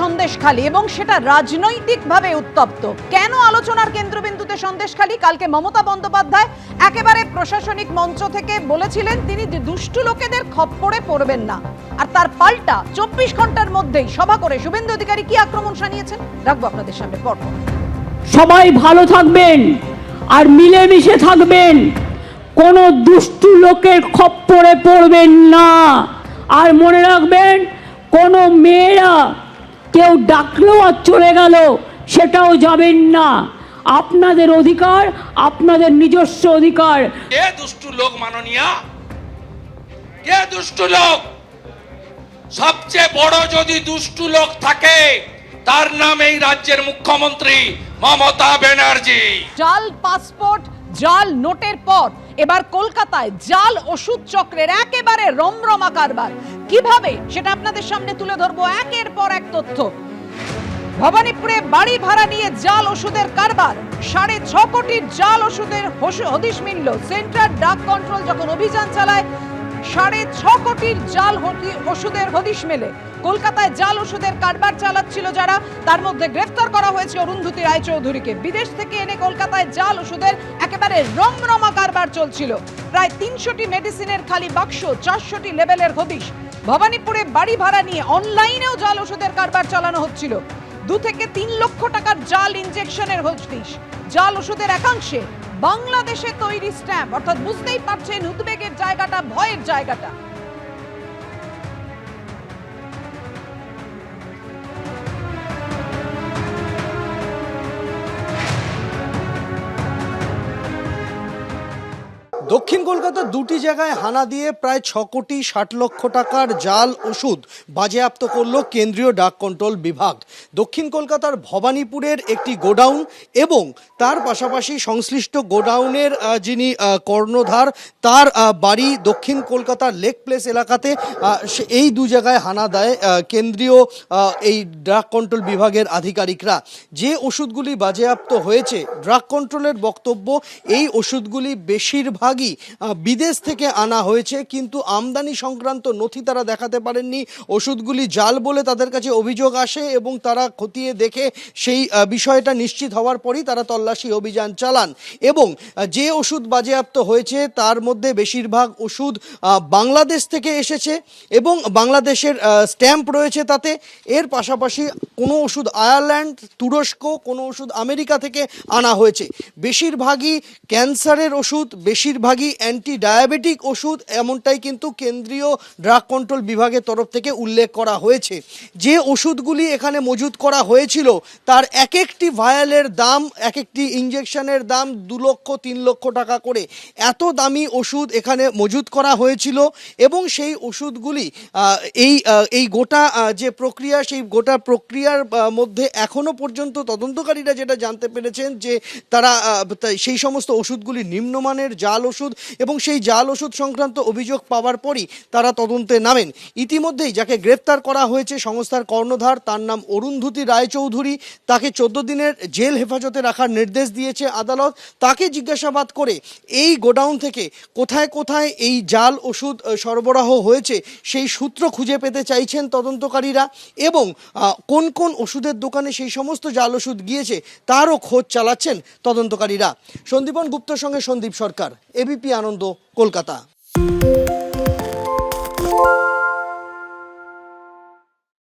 সন্দেশখালী এবং সেটা রাজনৈতিকভাবে উত্তপ্ত। কেন আলোচনার কেন্দ্রবিন্দুতে সন্দেশখালী? কালকে মমতা বন্দ্যোপাধ্যায় একেবারে প্রশাসনিক মঞ্চ থেকে বলেছিলেন তিনি দুষ্টু লোকেদের খপ্পরে পড়বেন না, আর তার পাল্টা 24 ঘন্টার মধ্যেই সভা করে শুভেন্দু অধিকারী কি আক্রমণ শানিয়েছেন রাখবো আপনাদের সামনে পর্ব। সবাই ভালো থাকবেন আর মিলেমিশে থাকবেন, কোনো দুষ্টু লোকের খপ্পরে পড়বেন না। আর মনে রাখবেন, কোনো মেয়েরা কেউ ডাকলো আর চলে গেল সেটাও যাবেন না। আপনাদের অধিকার, আপনাদের নিজস্ব অধিকার। কে দুষ্টু লোক মাননীয়া? কে দুষ্টু লোক? সবচেয়ে বড় যদি দুষ্টু লোক থাকে তার নাম এই রাজ্যের মুখ্যমন্ত্রী মমতা ব্যানার্জি। জাল পাসপোর্ট, জাল নোটের পর এবার কলকাতায় জাল ওষুধ চক্রের একেবারে রমরমা কারবার। কিভাবে সেটা আপনাদের সামনে তুলে ধরবো একের পর এক তথ্য। ভবানীপুরে বাড়ি ভাড়া নিয়ে জাল ওষুধের কারবার, 6.5 কোটির জাল ওষুধের হদিশ মিলল। সেন্ট্রাল ড্রাগ কন্ট্রোল যখন অভিযান চালায় 6.5 কোটির জাল ওষুধের হদিশ মেলে। কলকাতায় জাল ওষুধের কারবার চালাচ্ছিল যারা, তার মধ্যে গ্রেফতার করা হয়েছে অরুন্ধতী রায়চৌধুরীকে। বিদেশ থেকে এনে কলকাতায় জাল ওষুধের একেবারে রমরমা কারবার চলছিল। প্রায় 300টি মেডিসিনের খালি বাক্স, 400টি লেবেলের হদিশ। ভবানীপুরে বাড়ি ভাড়া নিয়ে অনলাইনেও জাল ওষুধের কারবার চালানো হচ্ছিল। 2 থেকে 3 লক্ষ টাকার জাল ইনজেকশনের হদিশ। জাল ওষুধের একাংশে বাংলাদেশে তৈরি স্ট্যাম্প, অর্থাৎ বুঝতেই পারছেন উদ্বেগের জায়গাটা, ভয়ের জায়গাটা। দক্ষিণ কলকাতার 2টি জায়গায় হানা দিয়ে প্রায় 6 কোটি 60 লক্ষ টাকার জাল ওষুধ বাজেয়াপ্ত করল কেন্দ্রীয় ড্রাগ কন্ট্রোল বিভাগ। দক্ষিণ কলকাতার ভবানীপুরের একটি গোডাউন এবং তার পাশাপাশি সংশ্লিষ্ট গোডাউনের যিনি কর্ণধার তার বাড়ি দক্ষিণ কলকাতার লেক প্লেস এলাকাতে, এই 2 জায়গায় হানা দেয় কেন্দ্রীয় এই ড্রাগ কন্ট্রোল বিভাগের আধিকারিকরা। যে ওষুধগুলি বাজেয়াপ্ত হয়েছে, ড্রাগ কন্ট্রোলের বক্তব্য এই ওষুধগুলি বেশিরভাগ বিদেশ থেকে আনা হয়েছে, কিন্তু আমদানি সংক্রান্ত নথি তারা দেখাতে পারেননি। ওষুধগুলি জাল বলে তাদের কাছে অভিযোগ আসে এবং তারা খতিয়ে দেখে সেই বিষয়টা নিশ্চিত হওয়ার পরই তারা তল্লাশি অভিযান চালান। এবং যে ওষুধ বাজেয়াপ্ত হয়েছে তার মধ্যে বেশিরভাগ ওষুধ বাংলাদেশ থেকে এসেছে এবং বাংলাদেশের স্ট্যাম্প রয়েছে তাতে। এর পাশাপাশি কোনো ওষুধ আয়ারল্যান্ড, তুরস্ক, কোনো ওষুধ আমেরিকা থেকে আনা হয়েছে। বেশিরভাগই ক্যান্সারের ওষুধ, বেশিরভাগই অ্যান্টি ডায়াবেটিক ওষুধ, এমনটাই কিন্তু কেন্দ্রীয় ড্রাগ কন্ট্রোল বিভাগের তরফ থেকে উল্লেখ করা হয়েছে। যে ওষুধগুলি এখানে মজুত করা হয়েছিল তার এক একটি ভায়ালের দাম, এক একটি ইঞ্জেকশনের দাম 2 লক্ষ 3 লক্ষ টাকা করে। এত দামি ওষুধ এখানে মজুত করা হয়েছিল এবং সেই ওষুধগুলি এই গোটা যে প্রক্রিয়া, সেই গোটা প্রক্রিয়ার মধ্যে এখনো পর্যন্ত তদন্তকারীরা যেটা জানতে পেরেছেন যে তারা সেই সমস্ত ওষুধগুলি নিম্নমানের জাল ওষুধ এবং সেই জাল ওষুধ সংক্রান্ত অভিযোগ পাওয়ার পরই তারা তদন্তে নামেন। ইতিমধ্যেই যাকে গ্রেফতার করা হয়েছে সংস্থার কর্ণধার, তার নাম অরুন্ধতী রায়চৌধুরী। তাকে 14 দিনের জেল হেফাজতে রাখার নির্দেশ দিয়েছে আদালত। তাকে জিজ্ঞাসাবাদ করে এই গোডাউন থেকে কোথায় কোথায় এই জাল ওষুধ সরবরাহ হয়েছে সেই সূত্র খুঁজে পেতে চাইছেন তদন্তকারীরা এবং কোন কোন ওষুধের দোকানে সেই সমস্ত জাল ওষুধ গিয়েছে তারও খোঁজ চালাচ্ছেন তদন্তকারীরা। সন্দীপন গুপ্তর সঙ্গে সন্দীপ সরকার, এবিপি আনন্দ, কলকাতা।